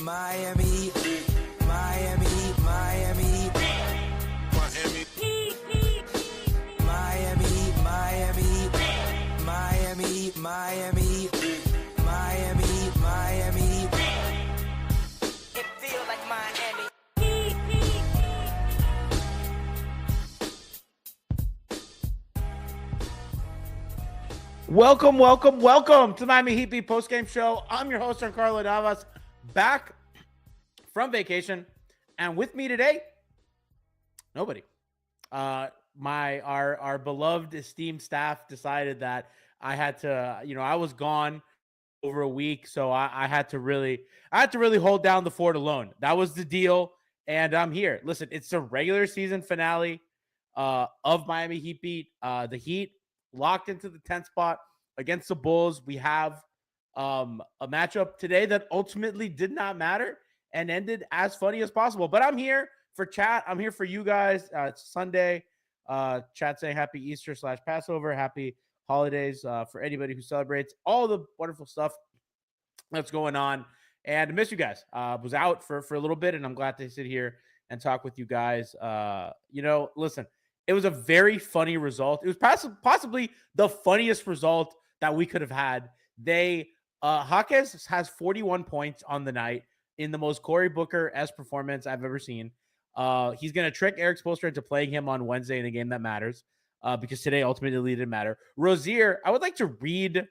Miami, Miami, Miami, Miami, Miami, Miami, Miami, Miami, Miami, Miami. It feels like Miami. Welcome to the Miami Heat Beat Postgame Show. I'm your host, Giancarlo Navas, back from vacation, and with me today, nobody. Our beloved, esteemed staff decided that I had to, I was gone over a week, so I had to really hold down the fort alone. That was the deal, and I'm here. Listen, it's the regular season finale of Miami Heat Beat. The Heat locked into the 10th spot against the Bulls. We have a matchup today that ultimately did not matter and ended as funny as possible. But I'm here for chat. I'm here for you guys. It's Sunday. Chat saying happy Easter / Passover. Happy holidays for anybody who celebrates all the wonderful stuff that's going on. And I miss you guys. Was out for a little bit, and I'm glad to sit here and talk with you guys. Listen, it was a very funny result. It was possibly the funniest result that we could have had. Jaquez has 41 points on the night in the most Cory Booker-esque performance I've ever seen. He's going to trick Eric Spoelstra into playing him on Wednesday in a game that matters, because today ultimately didn't matter. Rozier, I would like to read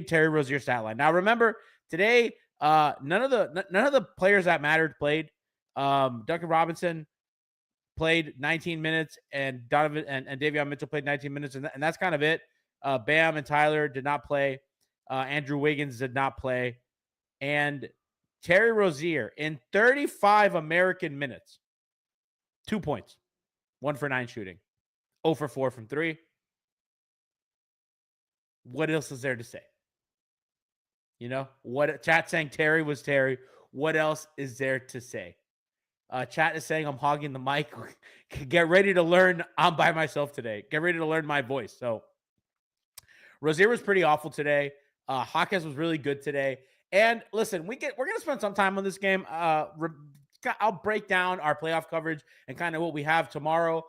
Terry Rozier's stat line. Now, remember, today none of the players that mattered played. Duncan Robinson played 19 minutes, and Donovan and Davion Mitchell played 19 minutes, and that's kind of it. Bam and Tyler did not play. Andrew Wiggins did not play. And Terry Rozier, in 35 American minutes, 2 points, 1 for 9 shooting, 0 for 4 from 3. What else is there to say? What chat saying Terry was Terry. What else is there to say? Chat is saying I'm hogging the mic. Get ready to learn. I'm by myself today. Get ready to learn my voice. So Rozier was pretty awful today. Jaquez was really good today. And listen, we're going to spend some time on this game. I'll break down our playoff coverage and kind of what we have tomorrow.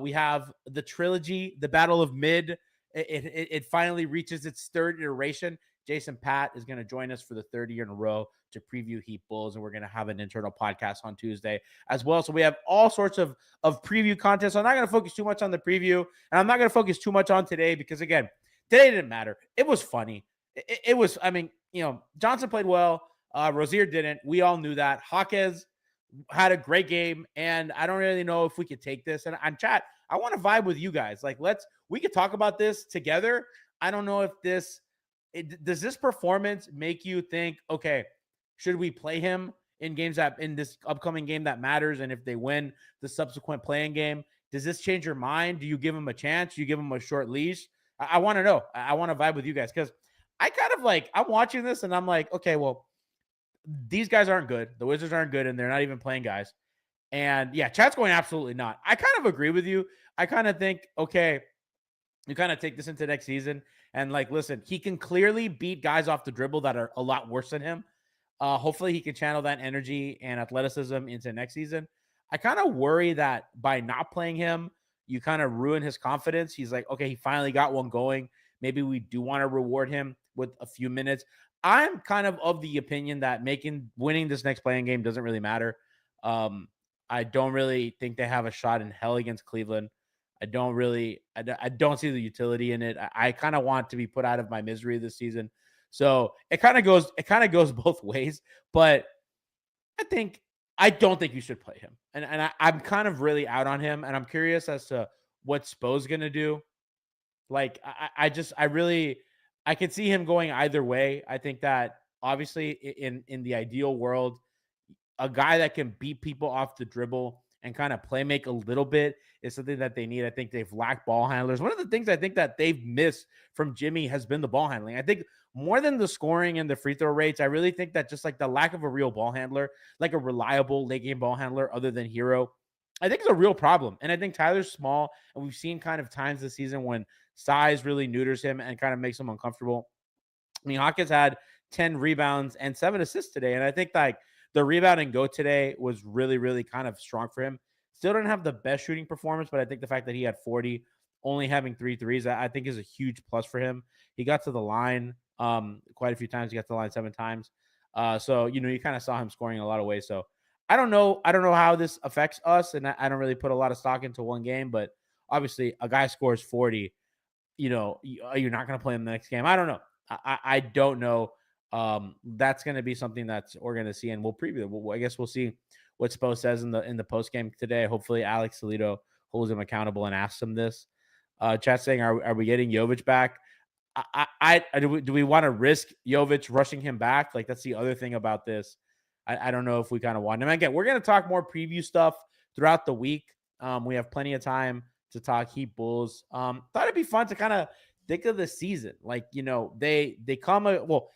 We have the trilogy, the Battle of Mid. It finally reaches its third iteration. Jason Pat is going to join us for the third year in a row to preview Heat Bulls, and we're going to have an internal podcast on Tuesday as well. So we have all sorts of preview content. So I'm not going to focus too much on the preview, and I'm not going to focus too much on today because, again, today didn't matter. It was funny. It was, Johnson played well. Rozier didn't. We all knew that. Jaquez had a great game, and I don't really know if we could take this. And on chat, I want to vibe with you guys. We could talk about this together. I don't know if does this performance make you think, okay, should we play him in this upcoming game that matters? And if they win the subsequent playing game, does this change your mind? Do you give him a chance? Do you give him a short leash? I want to know. I want to vibe with you guys because I kind of I'm watching this and I'm like, okay, well, these guys aren't good. The Wizards aren't good, and they're not even playing guys. And yeah, chat's going absolutely not. I kind of agree with you. I kind of think, okay, you kind of take this into next season and listen, he can clearly beat guys off the dribble that are a lot worse than him. Hopefully he can channel that energy and athleticism into next season. I kind of worry that by not playing him, you kind of ruin his confidence. He's like, okay, he finally got one going. Maybe we do want to reward him with a few minutes. I'm kind of the opinion that winning this next playing game doesn't really matter. I don't really think they have a shot in hell against Cleveland. I don't see the utility in it. I kind of want to be put out of my misery this season. So it kind of goes both ways, but I don't think you should play him. And I'm kind of really out on him, and I'm curious as to what Spo's going to do. I could see him going either way. I think that obviously in the ideal world, a guy that can beat people off the dribble and kind of play make a little bit is something that they need. I think they've lacked ball handlers. One of the things I think that they've missed from Jimmy has been the ball handling. I think more than the scoring and the free throw rates, I really think that just the lack of a real ball handler, like a reliable late game ball handler other than Hero, I think is a real problem. And I think Tyler's small, and we've seen kind of times this season when size really neuters him and kind of makes him uncomfortable. I mean, Jaquez had 10 rebounds, and 7 assists today. And I think like the rebound and go today was really, really kind of strong for him. Still didn't have the best shooting performance, but I think the fact that he had 40, only having 3 threes, I think is a huge plus for him. He got to the line quite a few times. He got to the line 7 times. So you kind of saw him scoring in a lot of ways. So I don't know. I don't know how this affects us, and I don't really put a lot of stock into one game. But obviously, a guy scores 40. You're not going to play him the next game. I don't know. I don't know. That's going to be something that's we're going to see, and we'll preview. I guess we'll see what Spo says in the post game today. Hopefully, Alex Toledo holds him accountable and asks him this. Chat saying, are we getting Jovic back? Do we want to risk Jovic rushing him back? Like that's the other thing about this. I don't know if we kind of want him. Again, we're going to talk more preview stuff throughout the week. We have plenty of time to talk Heat Bulls. Thought it'd be fun to kind of think of the season. Like, they come well.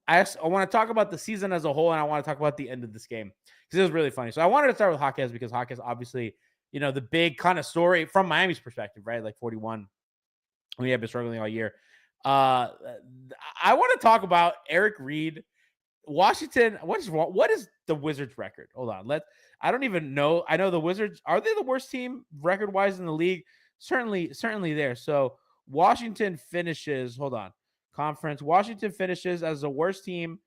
I want to talk about the season as a whole, and I want to talk about the end of this game because it was really funny. So I wanted to start with Jaquez because Jaquez obviously, the big kind of story from Miami's perspective, right? Like 41. We have been struggling all year. I want to talk about Eric Reed, Washington. What is the Wizards record? Hold on. I don't even know. I know the Wizards, are they the worst team record wise in the league? Certainly there. So Washington finishes, hold on. Conference. Washington finishes as the worst team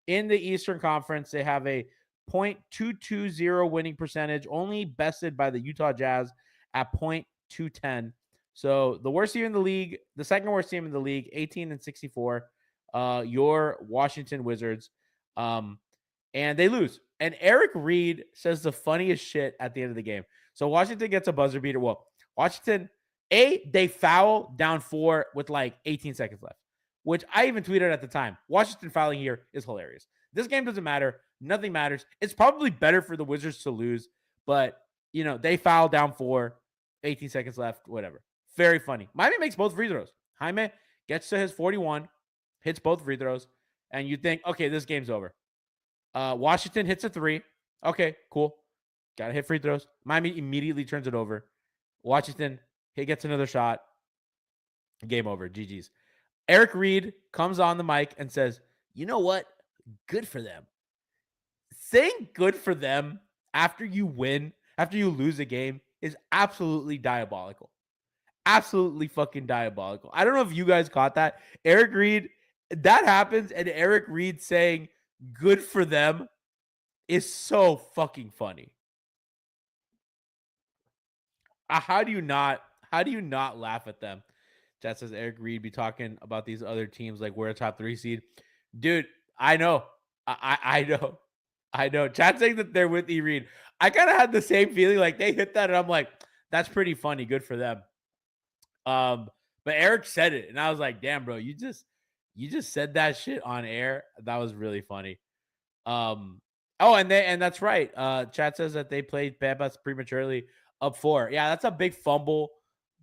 in the Eastern Conference. They have a .220 winning percentage, only bested by the Utah Jazz at .210. So the worst team in the league, the second worst team in the league, 18-64. Your Washington Wizards. And they lose. And Eric Reed says the funniest shit at the end of the game. So Washington gets a buzzer beater. Well, Washington, they foul down 4 with like 18 seconds left, which I even tweeted at the time. Washington fouling here is hilarious. This game doesn't matter. Nothing matters. It's probably better for the Wizards to lose, but, they foul down 4, 18 seconds left, whatever. Very funny. Miami makes both free throws. Jaime gets to his 41, hits both free throws, and you think, okay, this game's over. Washington hits a 3. Okay, cool. Got to hit free throws. Miami immediately turns it over. Washington, he gets another shot. Game over. GG's. Eric Reed comes on the mic and says, you know what? Good for them. Saying good for them after you lose a game is absolutely diabolical. Absolutely fucking diabolical. I don't know if you guys caught that. Eric Reed, that happens, and Eric Reed saying good for them is so fucking funny. How do you not laugh at them? Chat says Eric Reed be talking about these other teams like we're a top 3 seed. Dude, I know. I know. I know. Chat saying that they're with E. Reed. I kind of had the same feeling. Like they hit that, and I'm like, that's pretty funny. Good for them. But Eric said it, and I was like, damn, bro, you just said that shit on air. That was really funny. And that's right. Chat says that they played Bambas prematurely up 4. Yeah, that's a big fumble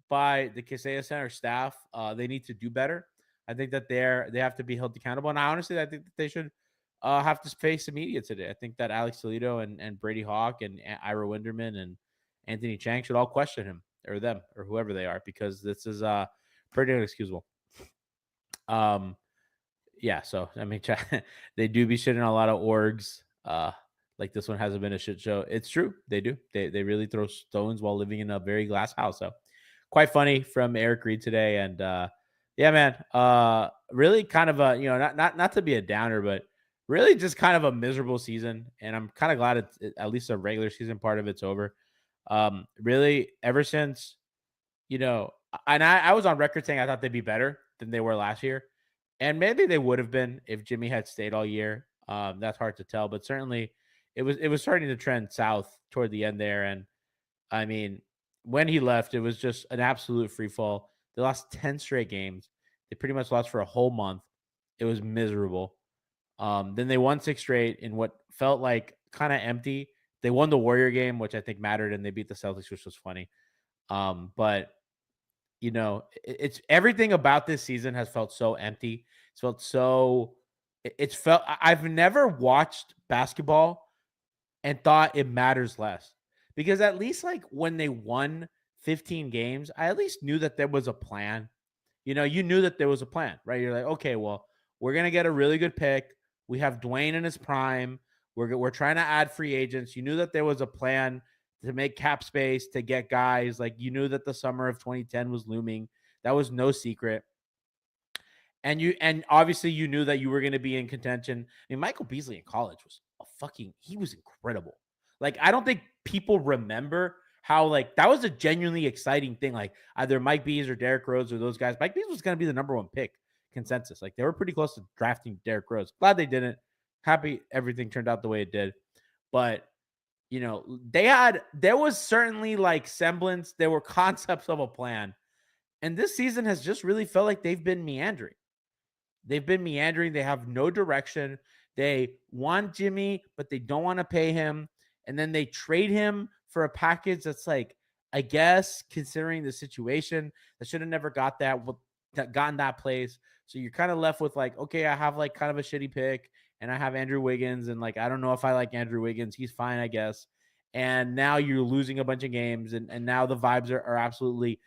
by the Kaseya Center staff. They need to do better. I think that they have to be held accountable. And I think that they should have to face the media today. I think that Alex Toledo and Brady Hawk and Ira Winderman and Anthony Chang should all question him or them or whoever they are, because this is pretty inexcusable. Yeah, so I mean, they do be shitting on a lot of orgs. Like this one hasn't been a shit show. It's true, they do. They really throw stones while living in a very glass house. So quite funny from Eric Reed today. And yeah, man, really kind of a not to be a downer, but really just kind of a miserable season. And I'm kind of glad it's at least a regular season part of it's over. Really, ever since and I was on record saying I thought they'd be better than they were last year. And maybe they would have been if Jimmy had stayed all year. That's hard to tell, but certainly it was starting to trend south toward the end there. And I mean, when he left, it was just an absolute free fall. They lost 10 straight games. They pretty much lost for a whole month. It was miserable. Then they won 6 straight in what felt like kind of empty. They won the Warrior game, which I think mattered, and they beat the Celtics, which was funny. But it's everything about this season has felt so empty. I've never watched basketball and thought it matters less, because at least like when they won 15 games, I at least knew that there was a plan. You knew that there was a plan, right? You're like, okay, well, we're gonna get a really good pick. We have Dwayne in his prime. We're trying to add free agents. You knew that there was a plan to make cap space to get guys. Like you knew that the summer of 2010 was looming. That was no secret. And obviously you knew that you were going to be in contention. I mean, Michael Beasley in college was he was incredible. Like I don't think people remember how like that was a genuinely exciting thing. Like either Mike Beasley or Derrick Rose or those guys. Mike Beasley was going to be the number one pick consensus. Like they were pretty close to drafting Derrick Rose. Glad they didn't. Happy everything turned out the way it did. But there was certainly like semblance. There were concepts of a plan. And this season has just really felt like they've been meandering. They've been meandering. They have no direction. They want Jimmy, but they don't want to pay him. And then they trade him for a package that's like, I guess, considering the situation, that should have never gotten that place. So you're kind of left with like, okay, I have like kind of a shitty pick, and I have Andrew Wiggins, and like I don't know if I like Andrew Wiggins. He's fine, I guess. And now you're losing a bunch of games, and now the vibes are absolutely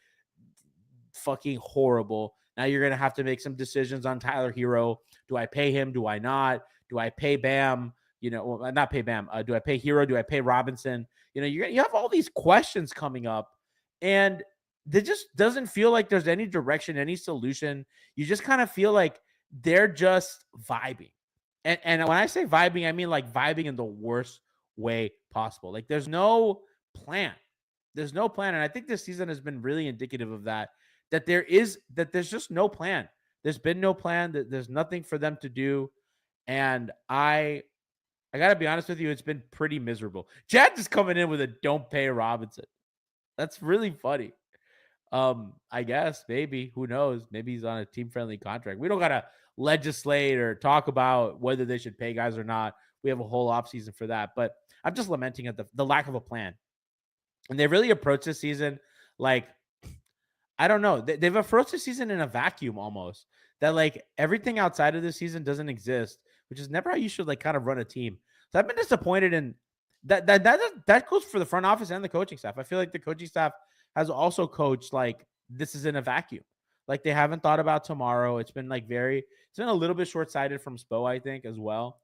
fucking horrible. Now you're going to have to make some decisions on Tyler Hero. Do I pay him? Do I not? Do I pay Bam? Not pay Bam. Do I pay Hero? Do I pay Robinson? You have all these questions coming up, and it just doesn't feel like there's any direction, any solution. You just kind of feel like they're just vibing. And when I say vibing, I mean like vibing in the worst way possible. Like there's no plan. There's no plan. And I think this season has been really indicative of that. That there's just no plan. There's been no plan. That there's nothing for them to do. And I gotta be honest with you, it's been pretty miserable. Chad just coming in with a don't pay Robinson. That's really funny. I guess maybe, who knows? Maybe he's on a team-friendly contract. We don't gotta legislate or talk about whether they should pay guys or not. We have a whole offseason for that. But I'm just lamenting at the lack of a plan. And they really approached this season like, I don't know. They've approached the season in a vacuum almost. That like everything outside of this season doesn't exist, which is never how you should like kind of run a team. So I've been disappointed in that goes for the front office and the coaching staff. I feel like the coaching staff has also coached like this is in a vacuum. Like they haven't thought about tomorrow. It's been a little bit short-sighted from Spo, I think, as well.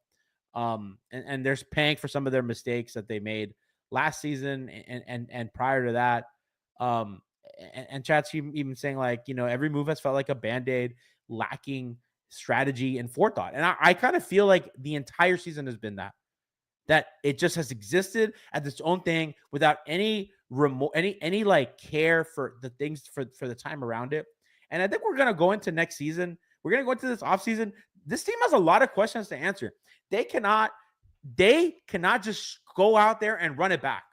And there's paying for some of their mistakes that they made last season and prior to that. And Chat's even saying like, every move has felt like a Band-Aid, lacking strategy and forethought. And I kind of feel like the entire season has been that it just has existed as its own thing without any any like care for the things for the time around it. And I think we're going to go into next season. We're going to go into this offseason. This team has a lot of questions to answer. They cannot just go out there and run it back.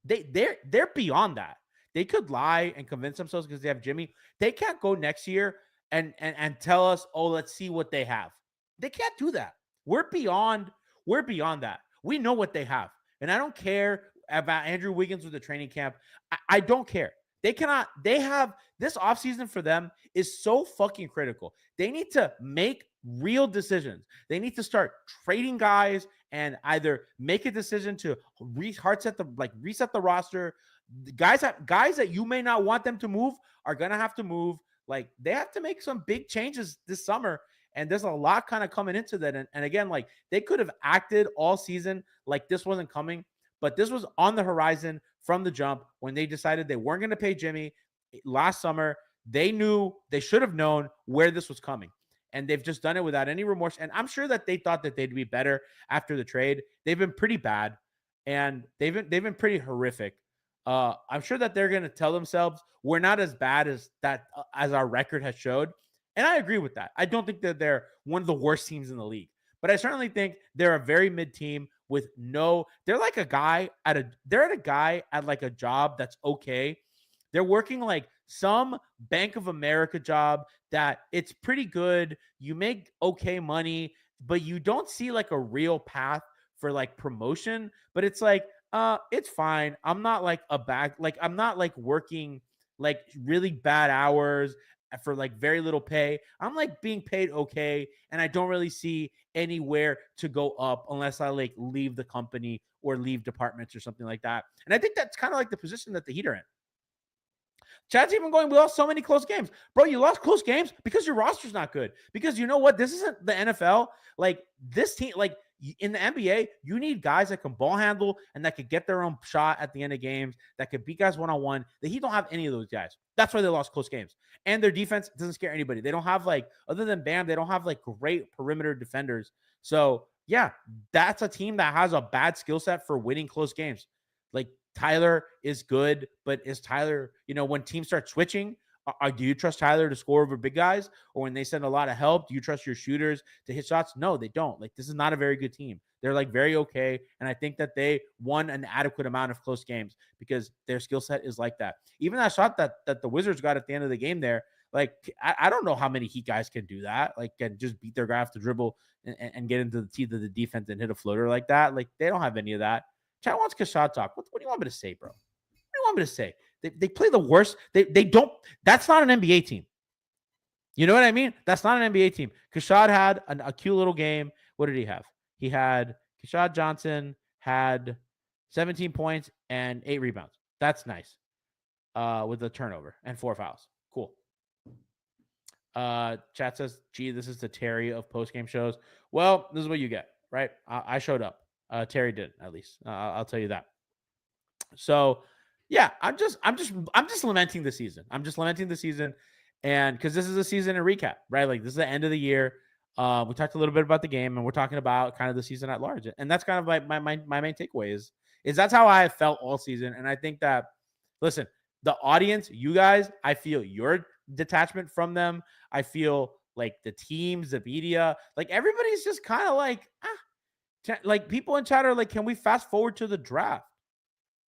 They're beyond that. They could lie and convince themselves because they have Jimmy. They can't go next year and tell us, oh, let's see what they have. They can't do that. We're beyond that. We know what they have. And I don't care about Andrew Wiggins with the training camp. I don't care. They have this offseason for them is so fucking critical. They need to make real decisions. They need to start trading guys and either make a decision to reset the roster. Guys that you may not want them to move are gonna have to move. Like they have to make some big changes this summer, and there's a lot kind of coming into that. And again, like they could have acted all season like this wasn't coming, but this was on the horizon from the jump when they decided they weren't going to pay Jimmy last summer. They should have known where this was coming, and they've just done it without any remorse. And I'm sure that they thought that they'd be better after the trade. They've been pretty bad, and they've been pretty horrific. I'm sure that they're going to tell themselves we're not as bad as that as our record has showed. And I agree with that. I don't think that they're one of the worst teams in the league, but I certainly think they're a very mid team with they're like a guy they're at a guy at like a job that's okay. They're working like some Bank of America job that it's pretty good. You make okay money, but you don't see like a real path for like promotion, but it's like, it's fine. I'm not like I'm not like working like really bad hours for like very little pay. I'm like being paid okay, and I don't really see anywhere to go up unless I like leave the company or leave departments or something like that. And I think that's kind of like the position that the Heat are in. Chad's even going, we lost so many close games. Bro, you lost close games because your roster's not good. Because you know what? This isn't the NFL. Like, this team, like, in the NBA, you need guys that can ball handle and that could get their own shot at the end of games, that could beat guys one-on-one. The Heat don't have any of those guys. That's why they lost close games. And their defense doesn't scare anybody. They don't have, like, other than Bam, they don't have, like, great perimeter defenders. So, yeah, that's a team that has a bad skill set for winning close games. Like, Tyler is good, but is Tyler, when teams start switching, do you trust Tyler to score over big guys? Or when they send a lot of help, do you trust your shooters to hit shots? No, they don't. Like, this is not a very good team. They're like very okay. And I think that they won an adequate amount of close games because their skill set is like that. Even that shot that the Wizards got at the end of the game there, like, I don't know how many Heat guys can do that. Like, can just beat their guy off the dribble and get into the teeth of the defense and hit a floater like that. Like, they don't have any of that. Chad wants Kashad talk. What do you want me to say, bro? What do you want me to say? They play the worst. They don't. That's not an NBA team. You know what I mean? That's not an NBA team. Kashad had a cute little game. What did he have? He had Kashad Johnson had 17 points and 8 rebounds. That's nice. With a turnover and 4 fouls. Cool. Chat says, gee, this is the Terry of post-game shows. Well, this is what you get, right? I showed up. Terry did, at least. I'll tell you that. So, yeah, I'm just lamenting the season. I'm just lamenting the season, and because this is a season in recap, right? Like, this is the end of the year. We talked a little bit about the game, and we're talking about kind of the season at large, and that's kind of like my main takeaway is that's how I felt all season, and I think that, listen, the audience, you guys, I feel your detachment from them. I feel like the teams, the media, like everybody's just kind of like, like people in chat are like, can we fast forward to the draft?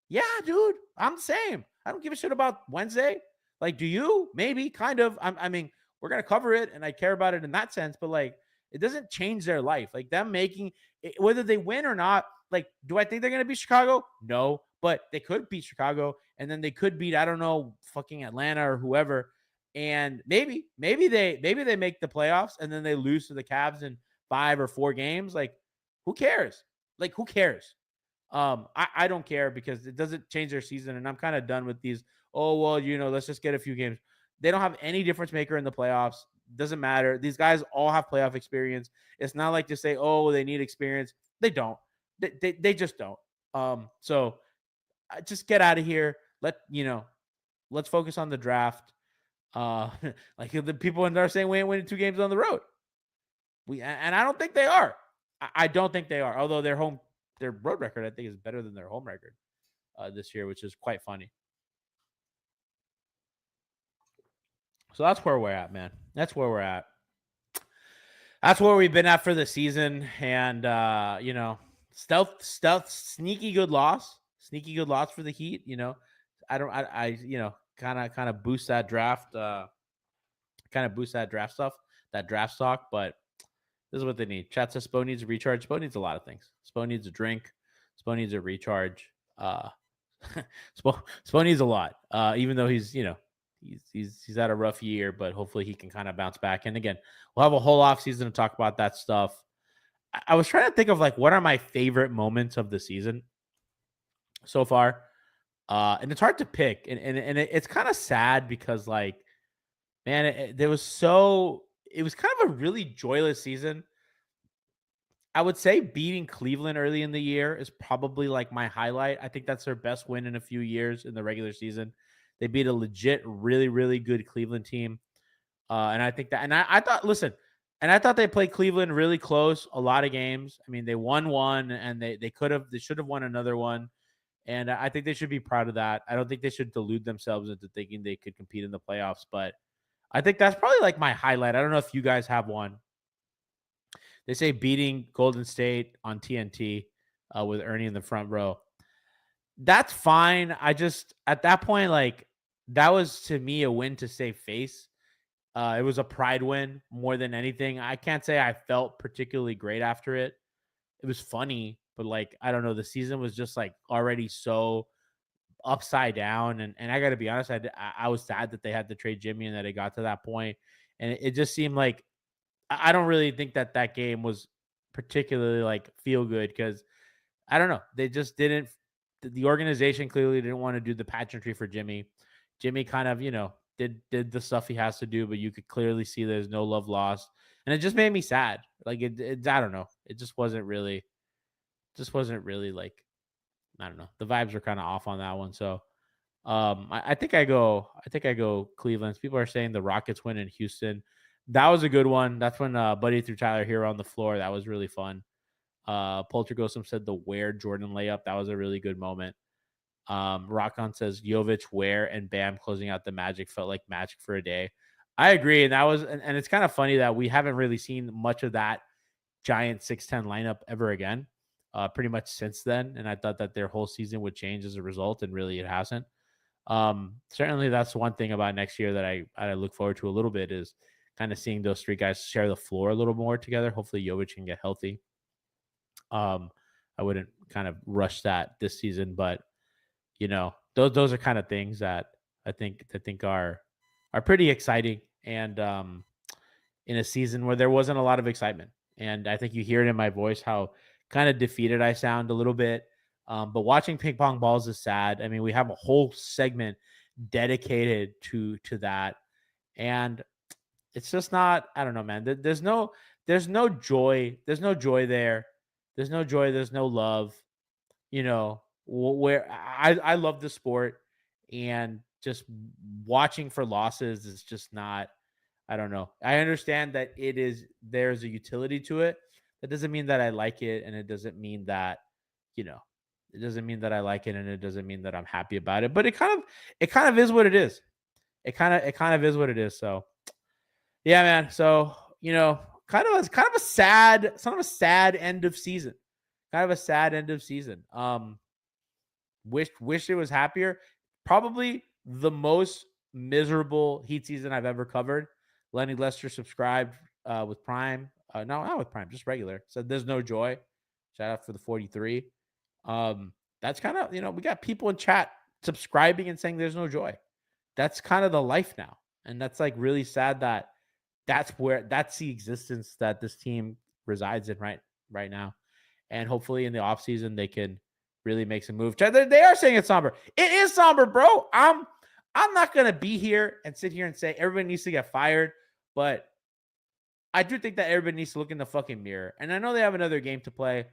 Yeah, dude, I'm the same. I don't give a shit about Wednesday. Like, do you? Maybe, kind of. I mean, we're going to cover it and I care about it in that sense, but like, it doesn't change their life. Like, them making it, whether they win or not, like, do I think they're going to beat Chicago? No, but they could beat Chicago and then they could beat, I don't know, fucking Atlanta or whoever. And maybe they make the playoffs and then they lose to the Cavs in 5 or 4 games. Like, who cares? Like, who cares? I don't care because it doesn't change their season. And I'm kind of done with these. Oh, well, let's just get a few games. They don't have any difference maker in the playoffs. Doesn't matter. These guys all have playoff experience. It's not like to say, oh, they need experience. They don't. They just don't. So just get out of here. Let's focus on the draft. Like the people in there saying we ain't winning 2 games on the road. And I don't think they are. I don't think they are. Although their road record, I think, is better than their home record this year, which is quite funny. So that's where we're at, man. That's where we're at. That's where we've been at for the season. And, stealth, sneaky good loss for the Heat. I kind of boost that draft, stuff, that draft stock. But this is what they need. Chat says Spo needs a recharge. Spo needs a lot of things. Spo needs a drink. Spo needs a recharge. Spo needs a lot. Even though he's had a rough year, but hopefully he can kind of bounce back. And again, we'll have a whole off season to talk about that stuff. I was trying to think of like what are my favorite moments of the season so far. And it's hard to pick. And it's kind of sad because, like, man, it was kind of a really joyless season. I would say beating Cleveland early in the year is probably like my highlight. I think that's their best win in a few years in the regular season. They beat a legit, really, really good Cleveland team. And I think that, and I thought they played Cleveland really close a lot of games. I mean, they won one and they should have won another one. And I think they should be proud of that. I don't think they should delude themselves into thinking they could compete in the playoffs, but I think that's probably like my highlight. I don't know if you guys have one. They say beating Golden State on TNT with Ernie in the front row. That's fine. I just, at that point, like, that was to me a win to save face. It was a pride win more than anything. I can't say I felt particularly great after it. It was funny, but like, I don't know. The season was just like already so upside down. And I got to be honest, I was sad that they had to trade Jimmy and that it got to that point. And it just seemed like, I don't really think that game was particularly like feel good because I don't know. They just didn't. The organization clearly didn't want to do the pageantry for Jimmy. Jimmy kind of, did the stuff he has to do, but you could clearly see there's no love lost. And it just made me sad. Like it I don't know. It just wasn't really like, I don't know. The vibes were kind of off on that one. So I think I go Cleveland. People are saying the Rockets win in Houston. That was a good one. That's when Buddy threw Tyler Hero on the floor. That was really fun. Poltergosum said the Ware Jordan layup. That was a really good moment. Rockon says Jovic, Ware, and Bam closing out the Magic felt like magic for a day. I agree, and that was and it's kind of funny that we haven't really seen much of that giant 6'10" lineup ever again. Pretty much since then, and I thought that their whole season would change as a result, and really it hasn't. Certainly that's one thing about next year that I look forward to a little bit is kind of seeing those three guys share the floor a little more together. Hopefully Jovic can get healthy. I wouldn't kind of rush that this season, but those are kind of things that I think are pretty exciting, and in a season where there wasn't a lot of excitement. And I think you hear it in my voice how kind of defeated I sound a little bit. But watching ping pong balls is sad. I mean, we have a whole segment dedicated to that, and it's just not. I don't know, man. There's no joy. There's no joy there. There's no joy. There's no love. Where I love the sport, and just watching for losses is just not. I don't know. I understand that there's a utility to it. That doesn't mean that I like it, and it doesn't mean that it doesn't mean that I like it, and it doesn't mean that I'm happy about it. But it kind of is what it is. It kind of is what it is. So yeah, man. So kind of a sad end of season. Kind of a sad end of season. Wish it was happier. Probably the most miserable Heat season I've ever covered. Lenny Lester subscribed with Prime. No, not with Prime, just regular. Said there's no joy. Shout out for the 43. That's kind of, we got people in chat subscribing and saying there's no joy. That's kind of the life now. And that's like really sad that that's the existence that this team resides in right now. And hopefully in the offseason they can really make some moves. They are saying it's somber. It is somber, bro. I'm not gonna be here and sit here and say everybody needs to get fired, but I do think that everybody needs to look in the fucking mirror. And I know they have another game to play.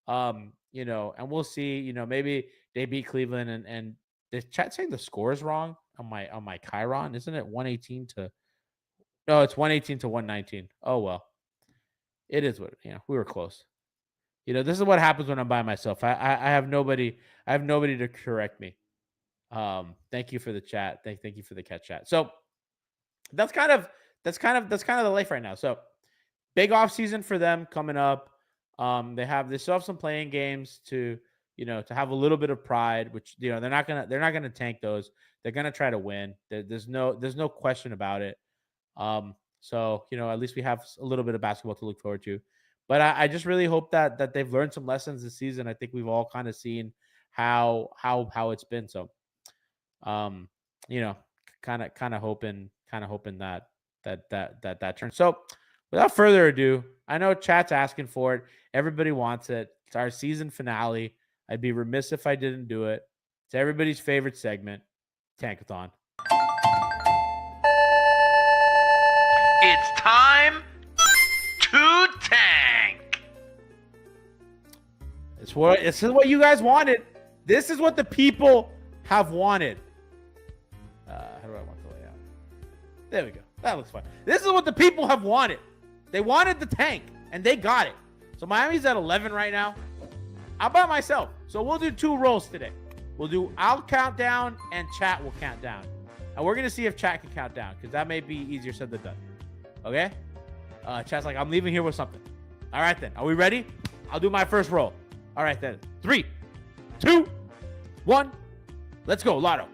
And we'll see. Maybe they beat Cleveland, and the chat saying the score is wrong on my Chiron. Isn't it 118 to? No, it's 118 to 119. Oh well, it is what we were close. This is what happens when I'm by myself. I have nobody. I have nobody to correct me. Thank you for the chat. Thank you for the cat chat. So that's kind of the life right now. So big off season for them coming up. They still have some playing games to have a little bit of pride, which they're not gonna tank those. They're gonna try to win. There's no question about it. So at least we have a little bit of basketball to look forward to. But I just really hope that they've learned some lessons this season. I think we've all kind of seen how it's been. So kind of hoping that turns. So without further ado, I know chat's asking for it. Everybody wants it. It's our season finale. I'd be remiss if I didn't do it. It's everybody's favorite segment, Tankathon. It's time to tank. This is what you guys wanted. This is what the people have wanted. How do I want the layout? There we go. That looks fine. This is what the people have wanted. They wanted the tank, and they got it. So Miami's at 11 right now. I'm by myself. So we'll do 2 rolls today. I'll count down, and chat will count down. And we're going to see if chat can count down, because that may be easier said than done. Okay? Chat's like, I'm leaving here with something. All right, then. Are we ready? I'll do my first roll. All right, then. 3, 2, 1. Let's go, Lotto.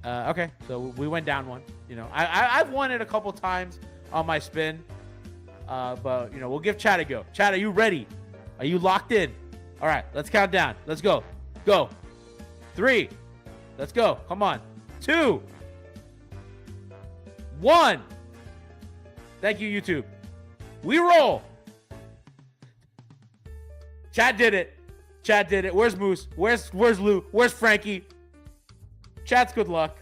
Okay, so we went down 1. I've won it a couple times on my spin. But, we'll give chat a go. Chat, are you ready? Are you locked in? All right, let's count down. Let's go. Go. 3. Let's go. Come on. 2. 1. Thank you, YouTube. We roll. Chat did it. Where's Moose? Where's Lou? Where's Frankie? Chat's good luck.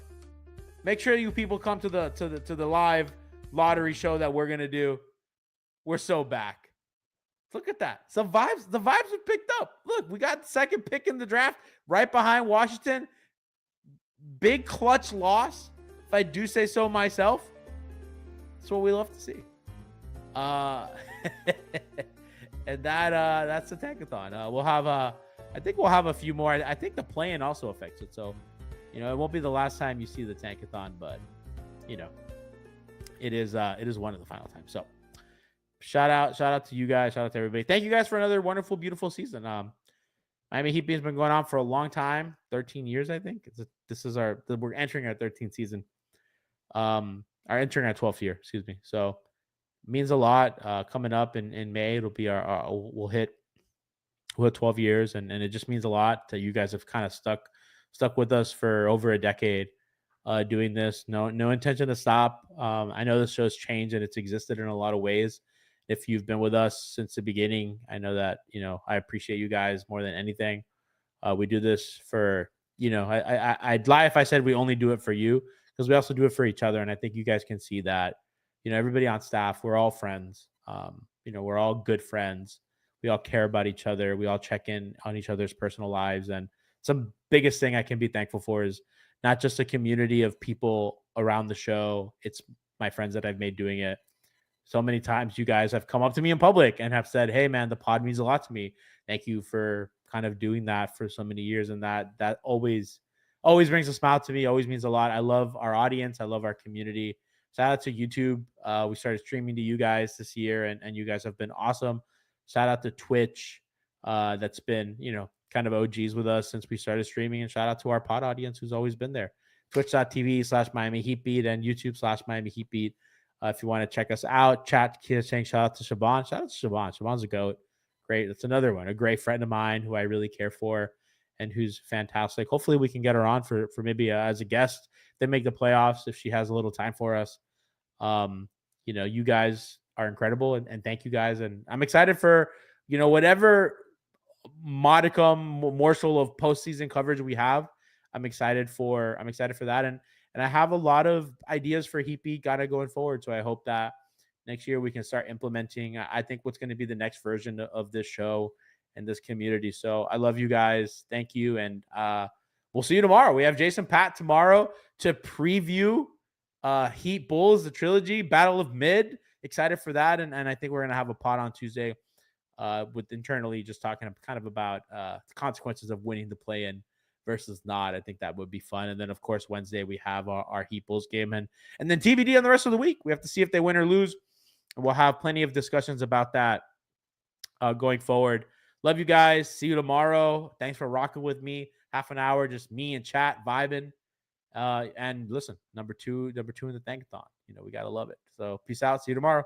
Make sure you people come to the live lottery show that we're gonna do. We're so back. Look at that. The vibes have picked up. Look, we got the second pick in the draft right behind Washington. Big clutch loss, if I do say so myself. That's what we love to see. And that's the Tankathon. We'll have I think we'll have a few more. I think the play-in also affects it. So, it won't be the last time you see the Tankathon, but it is one of the final times. So shout out to you guys, shout out to everybody. Thank you guys for another wonderful, beautiful season. Miami Heat has been going on for a long time, 13 years, I think. We're entering our 13th season. Are entering our 12th year, excuse me. So means a lot. Coming up in May, it'll be we'll hit 12 years, and it just means a lot that you guys have kind of stuck with us for over a decade, doing this. No intention to stop. I know this show's changed and it's existed in a lot of ways. If you've been with us since the beginning, I know that I appreciate you guys more than anything. We do this for I'd lie if I said we only do it for you, because we also do it for each other, and I think you guys can see that. Everybody on staff, we're all friends. We're all good friends. We all care about each other. We all check in on each other's personal lives. And some biggest thing I can be thankful for is not just a community of people around the show. It's my friends that I've made doing it. So many times you guys have come up to me in public and have said, "Hey man, the pod means a lot to me. Thank you for kind of doing that for so many years." And that always brings a smile to me. Always means a lot. I love our audience. I love our community. Shout out to YouTube. We started streaming to you guys this year, and you guys have been awesome. Shout out to Twitch. That's been, kind of OGs with us since we started streaming. And shout out to our pod audience who's always been there. Twitch.tv/Miami Heatbeat and YouTube/Miami Heatbeat. If you want to check us out, chat saying shout out to Shaban. Shout out to Shaban. Shaban's a goat. Great. That's another one. A great friend of mine who I really care for and who's fantastic. Hopefully we can get her on for maybe as a guest. They make the playoffs if she has a little time for us. You guys are incredible, and thank you guys. And I'm excited for, whatever modicum morsel of postseason coverage we have. I'm excited for that. And I have a lot of ideas for Heatbeat going forward. So I hope that next year we can start implementing, I think, what's going to be the next version of this show and this community. So I love you guys. Thank you. And we'll see you tomorrow. We have Jason Pat tomorrow to preview Heat Bulls, the trilogy, Battle of Mid. Excited for that. And I think we're going to have a pod on Tuesday with internally just talking kind of about the consequences of winning the play-in versus not. I think that would be fun. And then, of course, Wednesday we have our Heat Bulls game. And then TBD on the rest of the week. We have to see if they win or lose. And we'll have plenty of discussions about that going forward. Love you guys. See you tomorrow. Thanks for rocking with me. Half an hour, just me and chat vibing. And listen, number two in the Tankathon. We got to love it. So peace out. See you tomorrow.